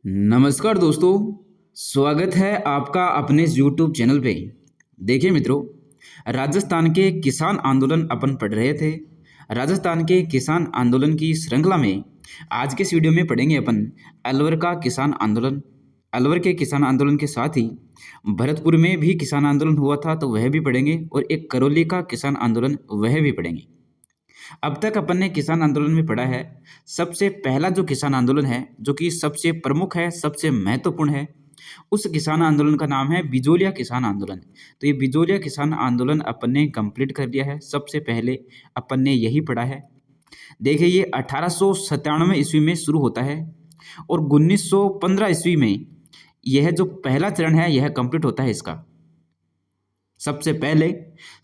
नमस्कार दोस्तों, स्वागत है आपका अपने इस YouTube चैनल पे। देखिए मित्रों, राजस्थान के किसान आंदोलन अपन पढ़ रहे थे। राजस्थान के किसान आंदोलन की श्रृंखला में आज के इस वीडियो में पढ़ेंगे अपन अलवर का किसान आंदोलन। अलवर के किसान आंदोलन के साथ ही भरतपुर में भी किसान आंदोलन हुआ था तो वह भी पढ़ेंगे, और एक करौली का किसान आंदोलन वह भी पढ़ेंगे। अब तक अपन ने किसान आंदोलन में पढ़ा है, सबसे पहला जो किसान आंदोलन है, जो कि सबसे प्रमुख है, सबसे महत्वपूर्ण है, उस किसान आंदोलन का नाम है बिजोलिया किसान आंदोलन। तो ये बिजोलिया किसान आंदोलन अपन ने कंप्लीट कर लिया है। सबसे पहले अपन ने यही पढ़ा है। देखिए, ये 1897 ईस्वी में शुरू होता है और 1915 ईस्वी में यह जो पहला चरण है यह कंप्लीट होता है इसका। सबसे पहले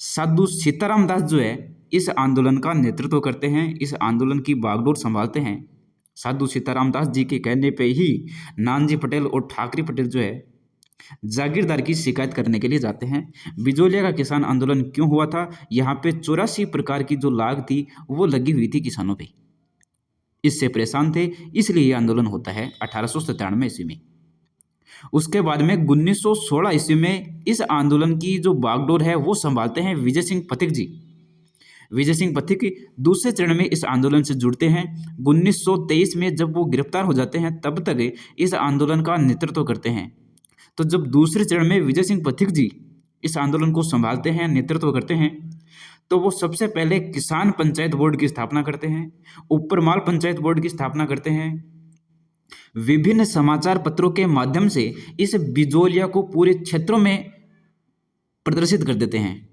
साधु सीताराम दास जो है इस आंदोलन का नेतृत्व करते हैं, इस आंदोलन की बागडोर संभालते हैं। साधु सीताराम दास जी के कहने पे ही नानजी पटेल और ठाकरे पटेल जो है जागीरदार की शिकायत करने के लिए जाते हैं। बिजोलिया का किसान आंदोलन क्यों हुआ था? यहाँ पे 84 प्रकार की जो लाग थी वो लगी हुई थी किसानों पे, इससे परेशान थे, इसलिए ये आंदोलन होता है 1897 ईस्वी में। उसके बाद में 1916 ईस्वी में इस आंदोलन की जो बागडोर है वो संभालते हैं विजय सिंह पथिक जी। विजय सिंह पथिक दूसरे चरण में इस आंदोलन से जुड़ते हैं। 1923 में जब वो गिरफ्तार हो जाते हैं तब तक इस आंदोलन का नेतृत्व करते हैं। तो जब दूसरे चरण में विजय सिंह पथिक जी इस आंदोलन को संभालते हैं, नेतृत्व करते हैं, तो वो सबसे पहले किसान पंचायत बोर्ड की स्थापना करते हैं, ऊपरमाल पंचायत बोर्ड की स्थापना करते हैं। विभिन्न समाचार पत्रों के माध्यम से इस बिजोलिया को पूरे क्षेत्रों में प्रदर्शित कर देते हैं।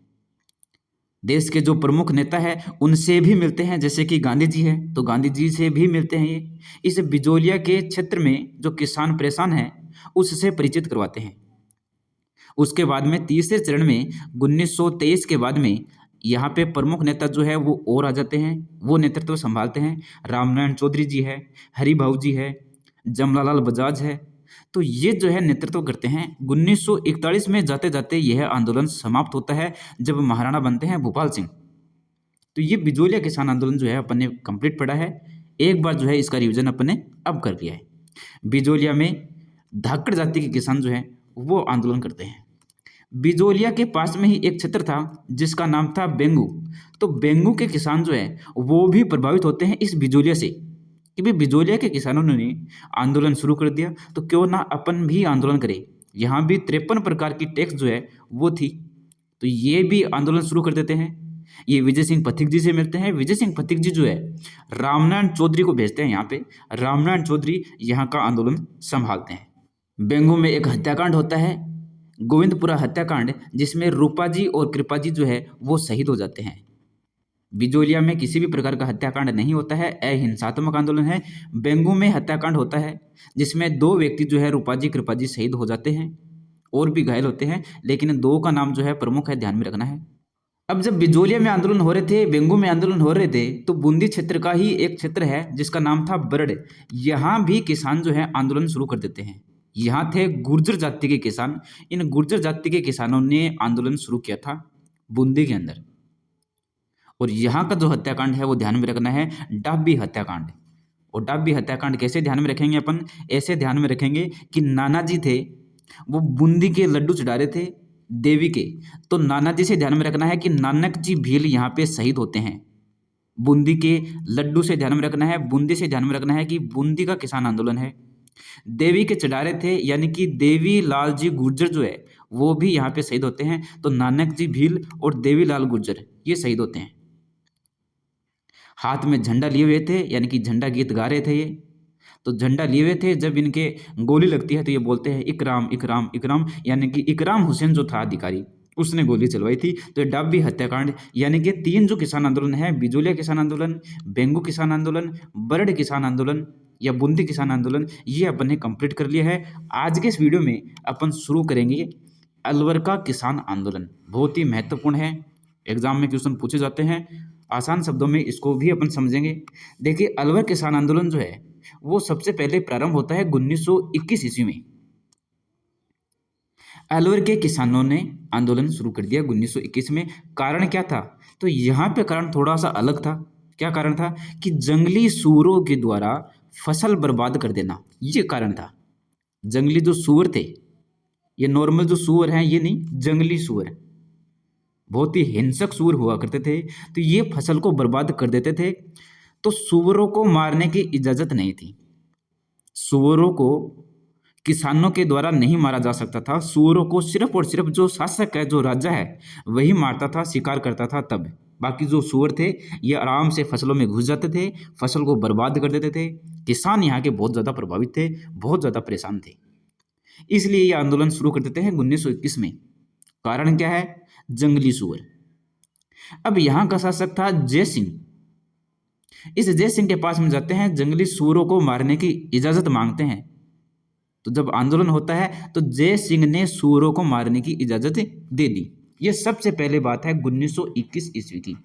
देश के जो प्रमुख नेता है उनसे भी मिलते हैं, जैसे कि गांधी जी है तो गांधी जी से भी मिलते हैं। ये इस बिजोलिया के क्षेत्र में जो किसान परेशान है उससे परिचित करवाते हैं। उसके बाद में तीसरे चरण में 1923 के बाद में यहाँ पे प्रमुख नेता जो है वो और आ जाते हैं, वो नेतृत्व संभालते हैं। रामनारायण चौधरी जी है, हरिभाऊ जी है, जमनालाल बजाज है, तो ये जो है नेतृत्व करते हैं। 1941 में जाते जाते यह आंदोलन समाप्त होता है जब महाराणा बनते हैं भोपाल सिंह। तो ये बिजोलिया किसान आंदोलन जो है अपन ने कंप्लीट पढ़ा है। एक बार जो है इसका रिवीजन अपन ने अब कर लिया है। बिजोलिया में धाकड़ जाति के किसान जो है वो आंदोलन करते हैं। बिजोलिया के पास में ही एक क्षेत्र था जिसका नाम था बेंगू। तो बेंगू के किसान जो है वो भी प्रभावित होते हैं इस बिजोलिया से कि भाई बिजोलिया के किसानों ने आंदोलन शुरू कर दिया तो क्यों ना अपन भी आंदोलन करें। यहाँ भी 53 प्रकार की टैक्स जो है वो थी, तो ये भी आंदोलन शुरू कर देते हैं। ये विजय सिंह पथिक जी से मिलते हैं। विजय सिंह पथिक जी जो है रामनारायण चौधरी को भेजते हैं यहाँ पे। रामनारायण चौधरी यहाँ का आंदोलन संभालते हैं। बेंगू में एक हत्याकांड होता है, गोविंदपुरा हत्याकांड, जिसमें रूपा जी और कृपा जी जो है वो शहीद हो जाते हैं। बिजोलिया में किसी भी प्रकार का हत्याकांड नहीं होता है, अहिंसात्मक आंदोलन है। बेंगू में हत्याकांड होता है जिसमें 2 व्यक्ति जो है रूपा जी कृपा जी शहीद हो जाते हैं और भी घायल होते हैं, लेकिन 2 का नाम जो है प्रमुख है, ध्यान में रखना है। अब जब बिजोलिया में आंदोलन हो रहे थे, बेंगू में आंदोलन हो रहे थे, तो बूंदी क्षेत्र का ही एक क्षेत्र है जिसका नाम था बरड़। यहाँ भी किसान जो है आंदोलन शुरू कर देते हैं। यहाँ थे गुर्जर जाति के किसान। इन गुर्जर जाति के किसानों ने आंदोलन शुरू किया था बूंदी के अंदर। और यहाँ का जो हत्याकांड है वो ध्यान में रखना है, डाबी हत्याकांड। और डाबी हत्याकांड कैसे ध्यान में रखेंगे अपन? ऐसे ध्यान में रखेंगे कि नाना जी थे वो बूंदी के लड्डू चढ़ा रहे थे देवी के, तो नाना जी से ध्यान में रखना है कि नानक जी भील यहाँ पे शहीद होते हैं। बूंदी के लड्डू से ध्यान में रखना है, बूंदी से ध्यान में रखना है कि बूंदी का किसान आंदोलन है। देवी के चढ़ा रहे थे यानी कि देवी लाल जी गुर्जर जो है वो भी यहाँ पे शहीद होते हैं, तो नानक जी भील और देवी लाल गुर्जर ये शहीद होते हैं। हाथ में झंडा लिए हुए थे यानी कि झंडा गीत गा रहे थे ये, तो झंडा लिए हुए थे। जब इनके गोली लगती है तो ये बोलते हैं इकराम इकराम इकराम, यानी कि इकराम हुसैन जो था अधिकारी उसने गोली चलवाई थी। तो ये डाबी हत्याकांड यानी कि 3 जो किसान आंदोलन है, बिजोलिया किसान आंदोलन, बेंगू किसान आंदोलन, बरड़ किसान आंदोलन या बूंदी किसान आंदोलन, ये अपन ने कंप्लीट कर लिया है। आज के इस वीडियो में अपन शुरू करेंगे अलवर का किसान आंदोलन। बहुत ही महत्वपूर्ण है, एग्जाम में क्वेश्चन पूछे जाते हैं, आसान शब्दों में इसको भी अपन समझेंगे। देखिए, अलवर किसान आंदोलन जो है वो सबसे पहले प्रारंभ होता है 1921 ईस्वी में। अलवर के किसानों ने आंदोलन शुरू कर दिया 1921 में। कारण क्या था? तो यहाँ पे कारण थोड़ा सा अलग था। क्या कारण था? कि जंगली सूरों के द्वारा फसल बर्बाद कर देना, ये कारण था। जंगली जो सूअर थे, ये नॉर्मल जो सूअर हैं ये नहीं, जंगली सूअर, बहुत ही हिंसक सूअर हुआ करते थे, तो ये फसल को बर्बाद कर देते थे। तो सूअरों को मारने की इजाज़त नहीं थी। सूअरों को किसानों के द्वारा नहीं मारा जा सकता था। सूअरों को सिर्फ और सिर्फ जो शासक है, जो राजा है, वही मारता था, शिकार करता था तब। बाकी जो सूअर थे ये आराम से फसलों में घुस जाते थे, फसल को बर्बाद कर देते थे। किसान यहाँ के बहुत ज़्यादा प्रभावित थे, बहुत ज़्यादा परेशान थे। इसलिए ये आंदोलन शुरू कर देते हैं 1921 में। कारण क्या है? जंगली सूअर। अब यहाँ का शासक था जय सिंह। इस जय सिंह के पास में जाते हैं, जंगली सूअरों को मारने की इजाज़त मांगते हैं। तो जब आंदोलन होता है तो जय सिंह ने सूअरों को मारने की इजाज़त दे दी। ये सबसे पहले बात है 1921 ईस्वी की,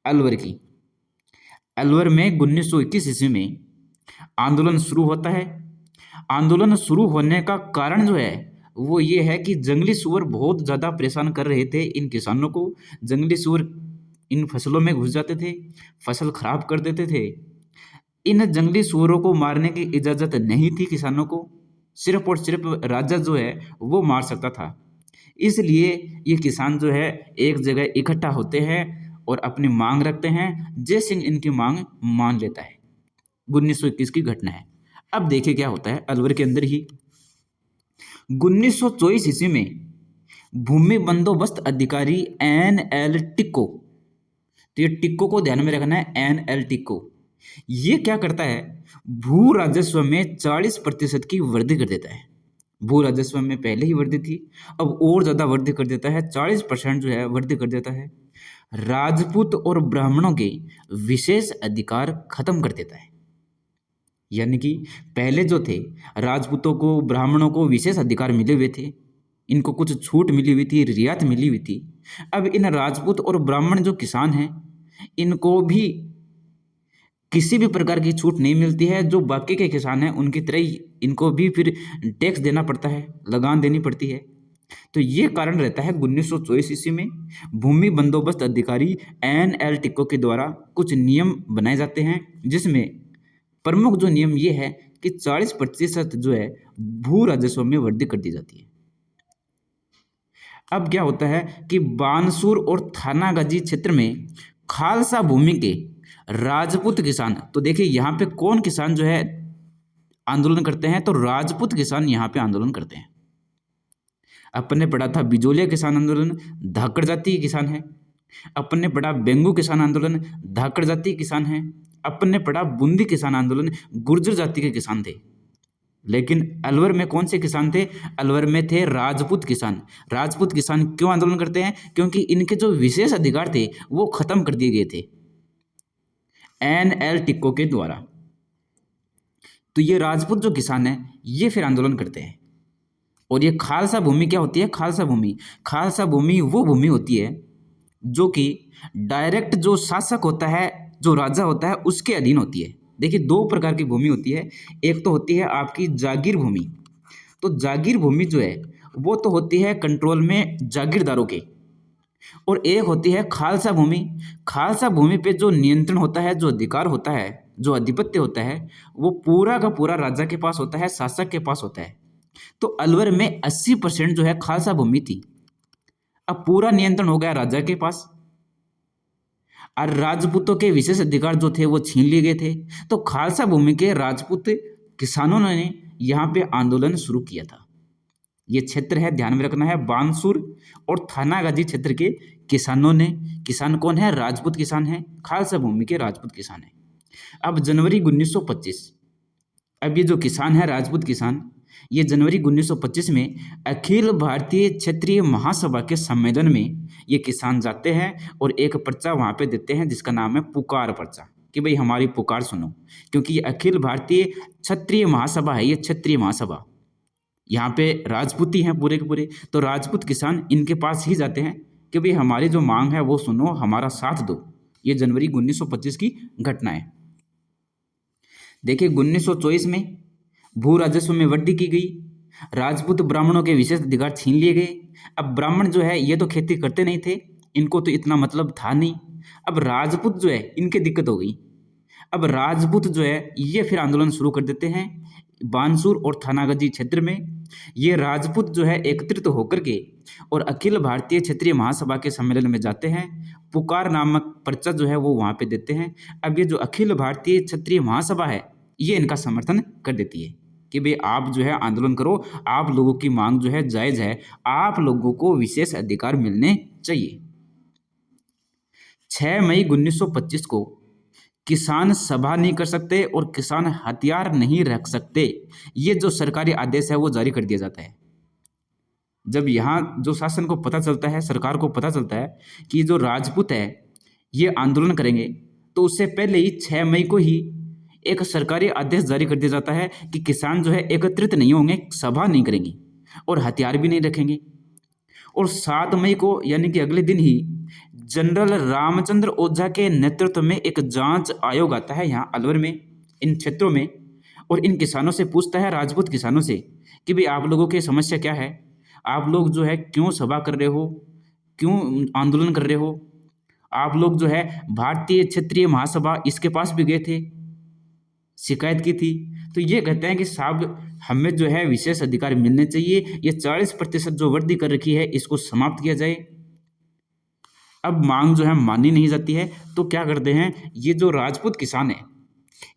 अलवर की। अलवर में 1921 ईस्वी में आंदोलन शुरू होता है। आंदोलन शुरू होने का कारण जो है वो ये है कि जंगली सूअर बहुत ज़्यादा परेशान कर रहे थे इन किसानों को। जंगली सूअर इन फसलों में घुस जाते थे, फसल खराब कर देते थे। इन जंगली सूअरों को मारने की इजाज़त नहीं थी किसानों को, सिर्फ और सिर्फ राजा जो है वो मार सकता था। इसलिए ये किसान जो है एक जगह इकट्ठा होते हैं और अपनी मांग रखते हैं। जय सिंह इनकी मांग मान लेता है। 1921 की घटना है। अब देखिए क्या होता है अलवर के अंदर ही। 1924 ईस्वी में भूमि बंदोबस्त अधिकारी NL टिक्को, तो ये टिक्को को ध्यान में रखना है, NL टिक्को, ये क्या करता है, भू राजस्व में 40% की वृद्धि कर देता है। भू राजस्व में पहले ही वृद्धि थी, अब और ज़्यादा वृद्धि कर देता है, 40% जो है वृद्धि कर देता है। राजपूत और ब्राह्मणों के विशेष अधिकार खत्म कर देता है। यानी कि पहले जो थे राजपूतों को, ब्राह्मणों को विशेष अधिकार मिले हुए थे, इनको कुछ छूट मिली हुई थी, रियायत मिली हुई थी। अब इन राजपूत और ब्राह्मण जो किसान हैं इनको भी किसी भी प्रकार की छूट नहीं मिलती है। जो बाकी के किसान हैं उनकी तरह ही इनको भी फिर टैक्स देना पड़ता है, लगान देनी पड़ती है। तो ये कारण रहता है 1924 ईस्वी में भूमि बंदोबस्त अधिकारी NL टिक्को के द्वारा कुछ नियम बनाए जाते हैं, जिसमें प्रमुख जो नियम ये है कि 40% जो है भू राजस्व में वृद्धि कर दी जाती है। अब क्या होता है कि बानसूर और थानागाजी क्षेत्र में खालसा भूमि के राजपूत किसान, तो देखिए यहाँ पे कौन किसान जो है आंदोलन करते हैं, तो राजपूत किसान यहाँ पे आंदोलन करते हैं। अपन ने पढ़ा था बिजोलिया किसान आंदोलन, धाकड़ जाति के किसान है। अपन ने पढ़ा बेंगू किसान आंदोलन, धाकड़ जाति के किसान है। अपन ने पढ़ा बूंदी किसान आंदोलन, गुर्जर जाति के किसान थे। लेकिन अलवर में कौन से किसान थे? अलवर में थे राजपूत किसान। राजपूत किसान क्यों आंदोलन करते हैं? क्योंकि इनके जो विशेष अधिकार थे वो खत्म कर दिए गए थे NL टिक्को के द्वारा। तो ये राजपूत जो किसान है ये फिर आंदोलन करते हैं। और ये खालसा भूमि क्या होती है? खालसा भूमि वो भूमि होती है जो कि डायरेक्ट जो शासक होता है, जो राजा होता है, उसके अधीन होती है। देखिए दो प्रकार की भूमि होती है। एक तो होती है आपकी जागीर भूमि। तो जागीर भूमि जो है वो तो होती है कंट्रोल में जागीरदारों के, और एक होती है खालसा भूमि। खालसा भूमि पे जो नियंत्रण होता है, जो अधिकार होता है, जो आधिपत्य होता है, वो पूरा का पूरा राजा के पास होता है, शासक के पास होता है। तो अलवर में 80% जो है खालसा भूमि थी। अब पूरा नियंत्रण हो गया राजा के पास, और राजपूतों के विशेष अधिकार जो थे वो छीन लिए गए थे। तो खालसा भूमि के राजपूत किसानों ने यहाँ पे आंदोलन शुरू किया था। ये क्षेत्र है, ध्यान में रखना है, बानसूर और थानागाजी क्षेत्र के किसानों ने, किसान कौन है? राजपूत किसान है, खालसा भूमि के राजपूत किसान है। अब जनवरी 1925, अब ये जो किसान है राजपूत किसान, ये जनवरी 1925 में अखिल भारतीय क्षेत्रीय महासभा के सम्मेलन में ये किसान जाते हैं और एक पर्चा वहाँ पे देते हैं जिसका नाम है पुकार पर्चा, कि भाई हमारी पुकार सुनो। क्योंकि ये अखिल भारतीय क्षत्रिय महासभा है, ये क्षत्रिय महासभा, यहाँ पे राजपूत ही हैं पूरे के पूरे। तो राजपूत किसान इनके पास ही जाते हैं कि भाई हमारी जो मांग है वो सुनो, हमारा साथ दो। ये जनवरी 1925 की घटना है। देखिए 1924 में भू राजस्व में वृद्धि की गई, राजपूत ब्राह्मणों के विशेष अधिकार छीन लिए गए। अब ब्राह्मण जो है ये तो खेती करते नहीं थे, इनको तो इतना मतलब था नहीं। अब राजपूत जो है इनके दिक्कत हो गई। अब राजपूत जो है ये फिर आंदोलन शुरू कर देते हैं। बानसूर और थानागजी क्षेत्र में ये राजपूत जो है एकत्रित होकर के और अखिल भारतीय क्षेत्रीय महासभा के सम्मेलन में जाते हैं। पुकार नामक पर्चा जो है वो वहाँ पे देते हैं। अब ये जो अखिल भारतीय क्षेत्रीय महासभा है ये इनका समर्थन कर देती है कि भाई आप जो है आंदोलन करो, आप लोगों की मांग जो है जायज़ है, आप लोगों को विशेष अधिकार मिलने चाहिए। 6 मई 1925 को किसान सभा नहीं कर सकते और किसान हथियार नहीं रख सकते, ये जो सरकारी आदेश है वो जारी कर दिया जाता है। जब यहाँ जो शासन को पता चलता है, सरकार को पता चलता है कि जो राजपूत है ये आंदोलन करेंगे, तो उससे पहले ही 6 मई को ही एक सरकारी आदेश जारी कर दिया जाता है कि किसान जो है एकत्रित नहीं होंगे, सभा नहीं करेंगे और हथियार भी नहीं रखेंगे। और 7 मई को यानी कि अगले दिन ही जनरल रामचंद्र ओझा के नेतृत्व में एक जांच आयोग आता है यहाँ अलवर में, इन क्षेत्रों में, और इन किसानों से पूछता है, राजपूत किसानों से, कि भाई आप लोगों की समस्या क्या है, आप लोग जो है क्यों सभा कर रहे हो, क्यों आंदोलन कर रहे हो। आप लोग जो है भारतीय क्षेत्रीय महासभा इसके पास भी गए थे, शिकायत की थी। तो ये कहते हैं कि साहब हमें जो है विशेष अधिकार मिलने चाहिए, ये 40% जो वृद्धि कर रखी है इसको समाप्त किया जाए। अब मांग जो है मानी नहीं जाती है, तो क्या करते हैं, ये जो राजपूत किसान है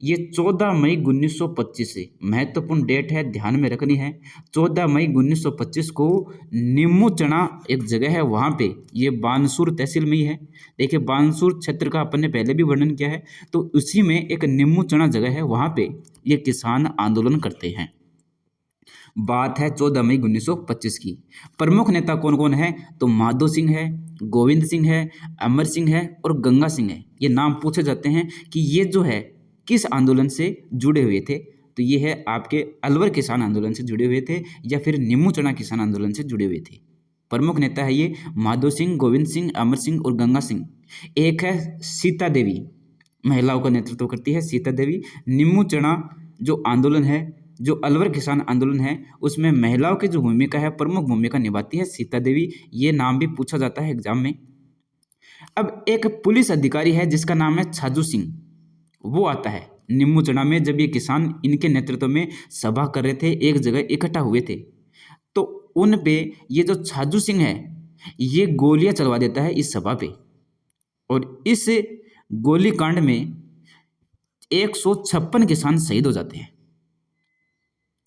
ये 14 मई 1925 से, महत्वपूर्ण डेट है, ध्यान में रखनी है, 14 मई 1925 को निम्मू चना एक जगह है वहाँ पे, ये बानसूर तहसील में ही है। देखिए बानसूर क्षेत्र का अपन ने पहले भी वर्णन किया है, तो उसी में एक निम्मू चना जगह है, वहाँ पे ये किसान आंदोलन करते हैं। बात है 14 मई 1925 की। प्रमुख नेता कौन कौन है, तो माधो सिंह है, गोविंद सिंह है, अमर सिंह है और गंगा सिंह है। ये नाम पूछे जाते हैं कि ये जो है किस आंदोलन से जुड़े हुए थे, तो ये है आपके अलवर किसान आंदोलन से जुड़े हुए थे या फिर निम्मू चना किसान आंदोलन से जुड़े हुए थे। प्रमुख नेता है ये माधो सिंह, गोविंद सिंह, अमर सिंह और गंगा सिंह। एक है सीता देवी, महिलाओं का नेतृत्व करती है सीता देवी। निम्मू चना जो आंदोलन है, जो अलवर किसान आंदोलन है, उसमें महिलाओं की जो भूमिका है, प्रमुख भूमिका निभाती है सीता देवी। ये नाम भी पूछा जाता है एग्जाम में। अब एक पुलिस अधिकारी है जिसका नाम है छाजू सिंह, वो आता है निम्मू चना में। जब ये किसान इनके नेतृत्व में सभा कर रहे थे, एक जगह इकट्ठा हुए थे, तो उन पे ये जो छाजू सिंह है ये गोलियां चलवा देता है इस सभा पे, और इस गोलीकांड में 156 किसान शहीद हो जाते हैं।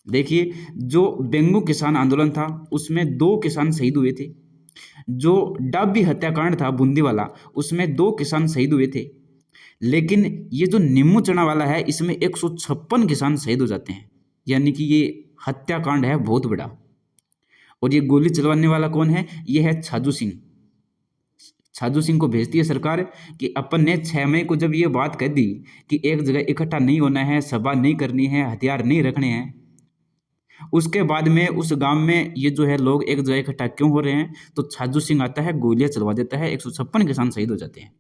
देखिए जो बेंगू किसान आंदोलन था उसमें 2 किसान शहीद हुए थे, जो डाबी हत्याकांड था बूंदी वाला उसमें 2 किसान शहीद हुए थे, लेकिन ये जो निम्मू चना वाला है इसमें 156 किसान शहीद हो जाते हैं, यानी कि ये हत्याकांड है बहुत बड़ा। और ये गोली चलवाने वाला कौन है, ये है छाजू सिंह। छाजू सिंह को भेजती है सरकार कि अपन ने 6 मई को जब ये बात कह दी कि एक जगह इकट्ठा नहीं होना है, सभा नहीं करनी है, हथियार नहीं रखने हैं, उसके बाद में उस गांव में ये जो है लोग एक जगह इकट्ठा क्यों हो रहे हैं, तो छाजू सिंह आता है, गोलियां चलवा देता है, 156 किसान शहीद हो जाते हैं।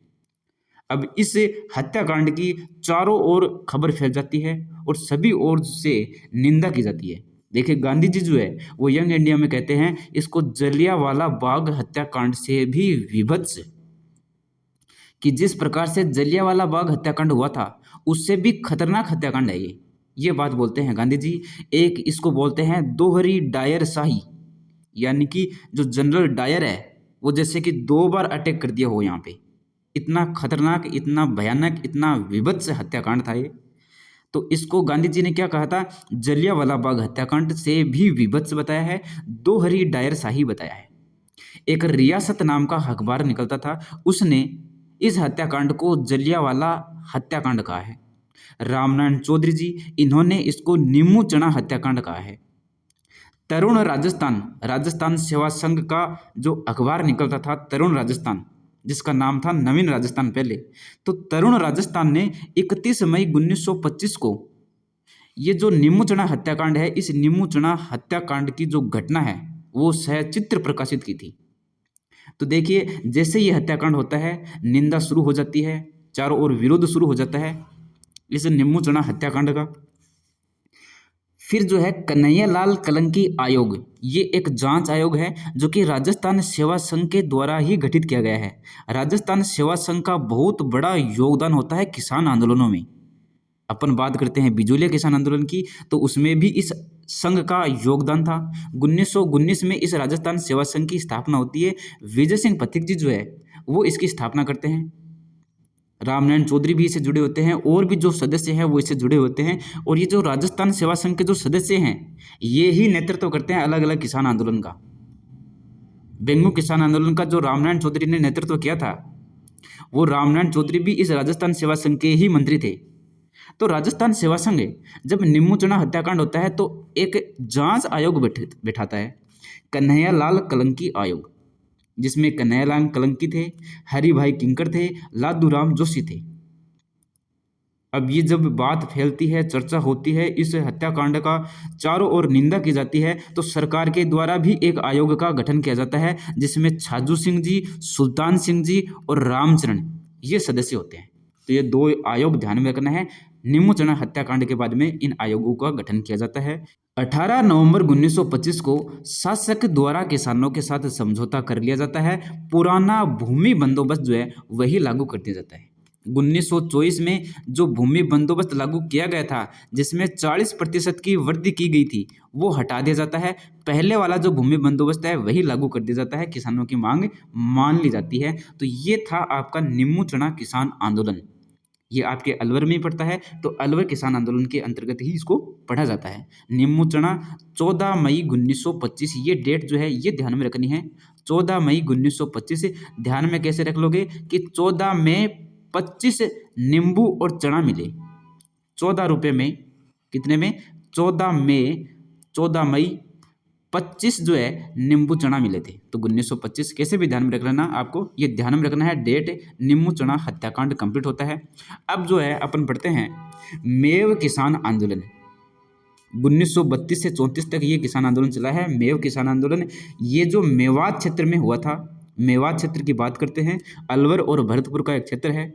अब इस हत्याकांड की चारों ओर खबर फैल जाती है और सभी ओर से निंदा की जाती है। देखिए गांधी जी जो है वो यंग इंडिया में कहते हैं इसको जलियांवाला बाग हत्याकांड से भी विभत्स, कि जिस प्रकार से जलियांवाला बाग हत्याकांड हुआ था उससे भी खतरनाक हत्याकांड है ये बात बोलते हैं गांधी जी। एक इसको बोलते हैं दोहरी डायर शाही, यानी कि जो जनरल डायर है वो जैसे कि 2 बार अटैक कर दिया हो यहाँ पे, इतना खतरनाक, इतना भयानक, इतना विभत्स हत्याकांड था ये। तो इसको गांधी जी ने क्या कहा था, जलियांवाला बाग हत्याकांड से भी विभत्स बताया है, दोहरी डायर शाही बताया है। एक रियासत नाम का अखबार निकलता था, उसने इस हत्याकांड को जलियांवाला हत्याकांड कहा है। रामनारायण चौधरी जी, इन्होंने इसको निम्मू चना हत्याकांड कहा है। तरुण राजस्थान, राजस्थान सेवा संघ का जो अखबार निकलता था तरुण राजस्थान, जिसका नाम था नवीन राजस्थान पहले, तो तरुण राजस्थान ने 31 मई 1925 को ये जो निम्मू चना हत्याकांड है, इस निम्मू चना हत्याकांड की जो घटना है वो सचित्र प्रकाशित की थी। तो देखिए जैसे ये हत्याकांड होता है निंदा शुरू हो जाती है, चारों ओर विरोध शुरू हो जाता है इस निम्मू चना हत्याकांड का। फिर जो है कन्हैयालाल कलंकी आयोग, ये एक जांच आयोग है जो कि राजस्थान सेवा संघ के द्वारा ही गठित किया गया है। राजस्थान सेवा संघ का बहुत बड़ा योगदान होता है किसान आंदोलनों में। अपन बात करते हैं बिजोलिया किसान आंदोलन की, तो उसमें भी इस संघ का योगदान था। 1919 में इस राजस्थान सेवा संघ की स्थापना होती है। विजय सिंह पथिक जी जो है वो इसकी स्थापना करते हैं। रामनारायण चौधरी भी इससे जुड़े होते हैं और भी जो सदस्य हैं वो इससे जुड़े होते हैं। और ये जो राजस्थान सेवा संघ के जो सदस्य हैं ये ही नेतृत्व करते हैं अलग अलग किसान आंदोलन का। बेंगू किसान आंदोलन का जो रामनारायण चौधरी ने नेतृत्व किया था, वो रामनारायण चौधरी भी इस राजस्थान सेवा संघ के ही मंत्री थे। तो राजस्थान सेवा संघ जब निम्मू चना हत्याकांड होता है तो एक जांच आयोग बैठाता है, कन्हैयालाल कलंकी आयोग, जिसमें कन्हैयालाल कलंकी थे, हरिभाई किंकर थे, लादूराम जोशी थे। अब ये जब बात फैलती है, चर्चा होती है, इस हत्याकांड का चारों ओर निंदा की जाती है, तो सरकार के द्वारा भी एक आयोग का गठन किया जाता है, जिसमें छाजू सिंह जी, सुल्तान सिंह जी और रामचरण ये सदस्य होते हैं। तो ये दो आयोग ध्यान में रखना है। निम्मू चना हत्याकांड के बाद में इन आयोगों का गठन किया जाता है। 18 नवंबर 1925 को शासक द्वारा किसानों के साथ समझौता कर लिया जाता है। पुराना भूमि बंदोबस्त जो है वही लागू कर दिया जाता है। 1924 में जो भूमि बंदोबस्त लागू किया गया था, जिसमें 40% की वृद्धि की गई थी, वो हटा दिया जाता है। पहले वाला जो भूमि बंदोबस्त है वही लागू कर दिया जाता है, किसानों की मांग मान ली जाती है। तो ये था आपका निम्मू चना किसान आंदोलन। ये आपके अलवर में ही पड़ता है, तो अलवर किसान आंदोलन के अंतर्गत ही इसको पढ़ा जाता है। निम्मू चना 14 मई 1925, ये डेट जो है ये ध्यान में रखनी है। 14 मई 1925 ध्यान में कैसे रख लोगे कि 14 में 25 नींबू और चना मिले। 14 रुपये में कितने में? 14 मई 25 जो है नींबू चना मिले थे। तो 1925 कैसे भी ध्यान में रख लेना, आपको ये ध्यान में रखना है डेट। निम्मू चना हत्याकांड कंप्लीट होता है। अब जो है अपन पढ़ते हैं मेव किसान आंदोलन। 1932 से 34 तक ये किसान आंदोलन चला है, मेव किसान आंदोलन। ये जो मेवात क्षेत्र में हुआ था, मेवात क्षेत्र की बात करते हैं, अलवर और भरतपुर का एक क्षेत्र है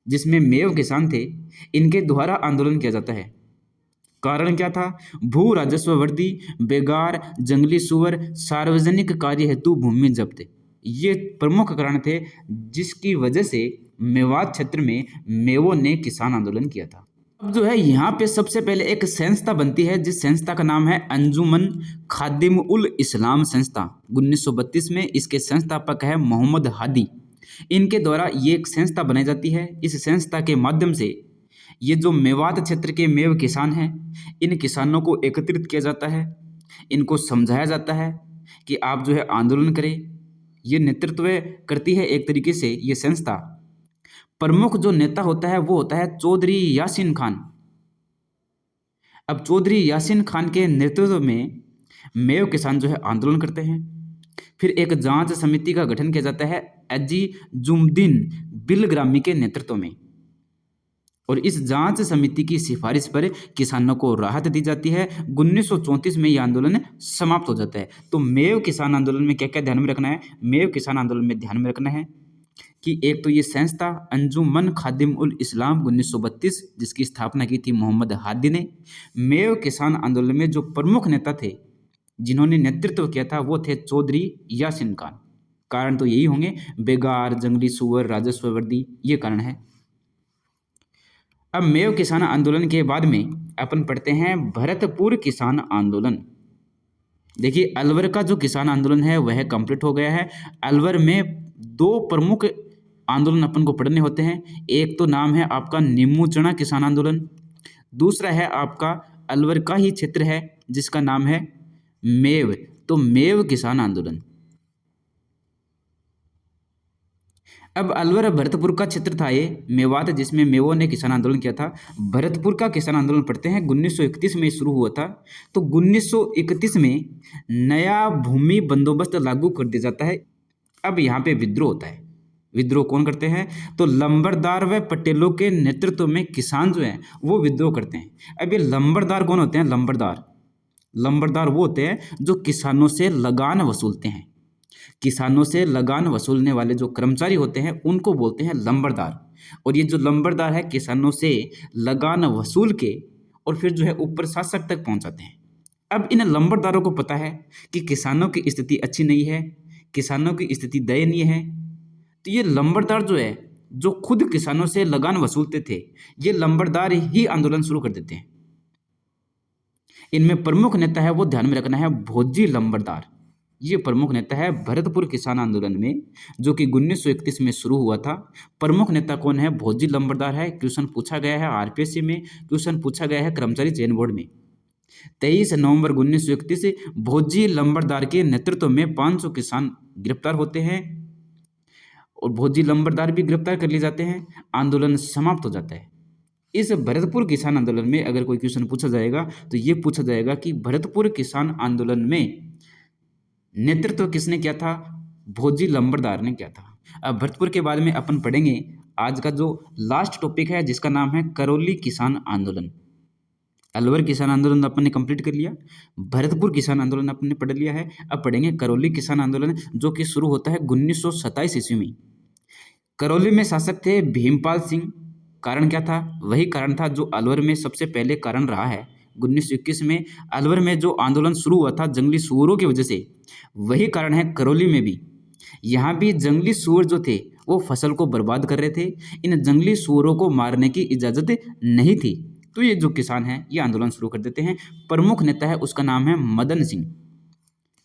जिसमें मेव किसान थे, इनके द्वारा आंदोलन किया जाता है। कारण क्या था? भू राजस्व वृद्धि, बेगार, जंगली सुअर, सार्वजनिक कार्य हेतु भूमि जब्त, ये प्रमुख कारण थे जिसकी वजह से मेवात क्षेत्र में मेवों ने किसान आंदोलन किया था। अब जो है यहाँ पे सबसे पहले एक संस्था बनती है, जिस संस्था का नाम है अंजुमन खादिम उल इस्लाम संस्था। 1932 में इसके संस्थापक है मोहम्मद हादी। इनके द्वारा ये एक संस्था बनाई जाती है। इस संस्था के माध्यम से ये जो मेवात क्षेत्र के मेव किसान हैं, इन किसानों को एकत्रित किया जाता है, इनको समझाया जाता है कि आप जो है आंदोलन करें। ये नेतृत्व करती है एक तरीके से ये संस्था। प्रमुख जो नेता होता है वो होता है चौधरी यासीन खान। अब चौधरी यासीन खान के नेतृत्व में मेव किसान जो है आंदोलन करते हैं। फिर एक जांच समिति का गठन किया जाता है अजी जुमदीन बिलग्रामी के नेतृत्व में, और इस जांच समिति की सिफारिश पर किसानों को राहत दी जाती है। 1934 में यह आंदोलन समाप्त हो जाता है। तो मेव किसान आंदोलन में क्या क्या ध्यान में रखना है? मेव किसान आंदोलन में ध्यान में रखना है कि एक तो ये संस्था अंजुमन खादिम उल इस्लाम 1932, जिसकी स्थापना की थी मोहम्मद हादी ने। मेव किसान आंदोलन में जो प्रमुख नेता थे जिन्होंने नेतृत्व किया था वो थे चौधरी यासीन खान। कारण तो यही होंगे, बेगार, जंगली सुअर, राजस्व वृद्धि, ये कारण है। अब मेव किसान आंदोलन के बाद में अपन पढ़ते हैं भरतपुर किसान आंदोलन। देखिए अलवर का जो किसान आंदोलन है वह कंप्लीट हो गया है। अलवर में दो प्रमुख आंदोलन अपन को पढ़ने होते हैं। एक तो नाम है आपका निम्मू चना किसान आंदोलन, दूसरा है आपका अलवर का ही क्षेत्र है जिसका नाम है मेव, तो मेव किसान आंदोलन। अब अलवर भरतपुर का क्षेत्र था ये मेवात, जिसमें मेवों ने किसान आंदोलन किया था। भरतपुर का किसान आंदोलन पढ़ते हैं 1931 में शुरू हुआ था। तो 1931 में नया भूमि बंदोबस्त लागू कर दिया जाता है। अब यहाँ पे विद्रोह होता है। विद्रोह कौन करते हैं? तो लंबरदार व पटेलों के नेतृत्व में किसान जो हैं वो विद्रोह करते हैं। अब ये लंबरदार कौन होते हैं? लंबरदार वो होते हैं जो किसानों से लगान वसूलते हैं। किसानों से लगान वसूलने वाले जो कर्मचारी होते हैं उनको बोलते हैं लंबरदार। और ये जो लंबरदार है किसानों से लगान वसूल के और फिर जो है ऊपर शासक तक पहुंचाते हैं। अब इन लंबरदारों को पता है कि किसानों की स्थिति अच्छी नहीं है, किसानों की स्थिति दयनीय है, तो ये लंबरदार जो है जो खुद किसानों से लगान वसूलते थे, ये लंबरदार ही आंदोलन शुरू कर देते हैं। इनमें प्रमुख नेता है, वो ध्यान में रखना है, भोजी लंबरदार। ये प्रमुख नेता है भरतपुर किसान आंदोलन में, जो कि 1931 में शुरू हुआ था। प्रमुख नेता कौन है? भोजी लंबरदार है। क्वेश्चन पूछा गया है आरपीएससी में, क्वेश्चन पूछा गया है कर्मचारी चयन बोर्ड में। 23 नवंबर 1931 भोजी लंबरदार के नेतृत्व में 500 किसान गिरफ्तार होते हैं और भोजी लंबरदार भी गिरफ्तार कर लिए जाते हैं। आंदोलन समाप्त हो जाता है। इस भरतपुर किसान आंदोलन में अगर कोई क्वेश्चन पूछा जाएगा तो ये पूछा जाएगा कि भरतपुर किसान आंदोलन में नेतृत्व किसने किया था? भोजी लंबरदार ने किया था। अब भरतपुर के बारे में अपन पढ़ेंगे। आज का जो लास्ट टॉपिक है जिसका नाम है करौली किसान आंदोलन। अलवर किसान आंदोलन अपन ने कंप्लीट कर लिया, भरतपुर किसान आंदोलन अपन ने पढ़ लिया है। अब पढ़ेंगे करौली किसान आंदोलन, जो कि शुरू होता है 1927 ईस्वी में। करौली में शासक थे भीमपाल सिंह। कारण क्या था? वही कारण था जो अलवर में सबसे पहले कारण रहा है। 1921 में अलवर में जो आंदोलन शुरू हुआ था जंगली सूअरों की वजह से, वही कारण है करौली में भी। यहाँ भी जंगली सूअर जो थे वो फसल को बर्बाद कर रहे थे। इन जंगली सूअरों को मारने की इजाज़त नहीं थी, तो ये जो किसान हैं ये आंदोलन शुरू कर देते हैं। प्रमुख नेता है उसका नाम है मदन सिंह।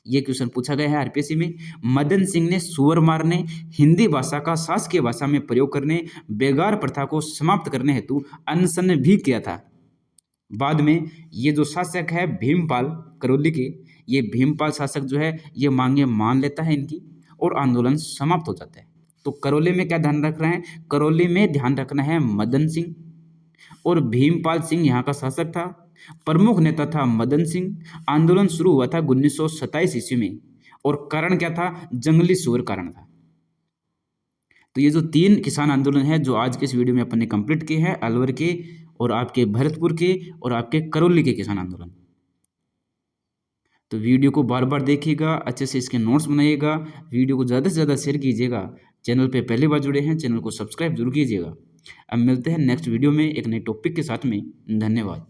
ये क्वेश्चन पूछा गया है आरपीएससी में। मदन सिंह ने सूअर मारने, हिंदी भाषा का शासकीय भाषा में प्रयोग करने, बेगार प्रथा को समाप्त करने हेतु अनशन भी किया था। बाद में ये जो शासक है भीमपाल करौली के, ये भीमपाल शासक जो है ये मांगे मान लेता है इनकी और आंदोलन समाप्त हो जाता है। तो करौली में क्या ध्यान रखना है? करौली में ध्यान रखना है मदन सिंह और भीमपाल सिंह यहाँ का शासक था। प्रमुख नेता था मदन सिंह। आंदोलन शुरू हुआ था 1927 ईस्वी में और कारण क्या था? जंगली सूअर कारण था। तो ये जो 3 किसान आंदोलन है जो आज के इस वीडियो में अपन ने कंप्लीट किए हैं, अलवर के और आपके भरतपुर के और आपके करौली के किसान आंदोलन। तो वीडियो को बार बार देखिएगा, अच्छे से इसके नोट्स बनाइएगा, वीडियो को ज़्यादा से ज़्यादा शेयर कीजिएगा। चैनल पे पहली बार जुड़े हैं, चैनल को सब्सक्राइब जरूर कीजिएगा। अब मिलते हैं नेक्स्ट वीडियो में एक नए टॉपिक के साथ में। धन्यवाद।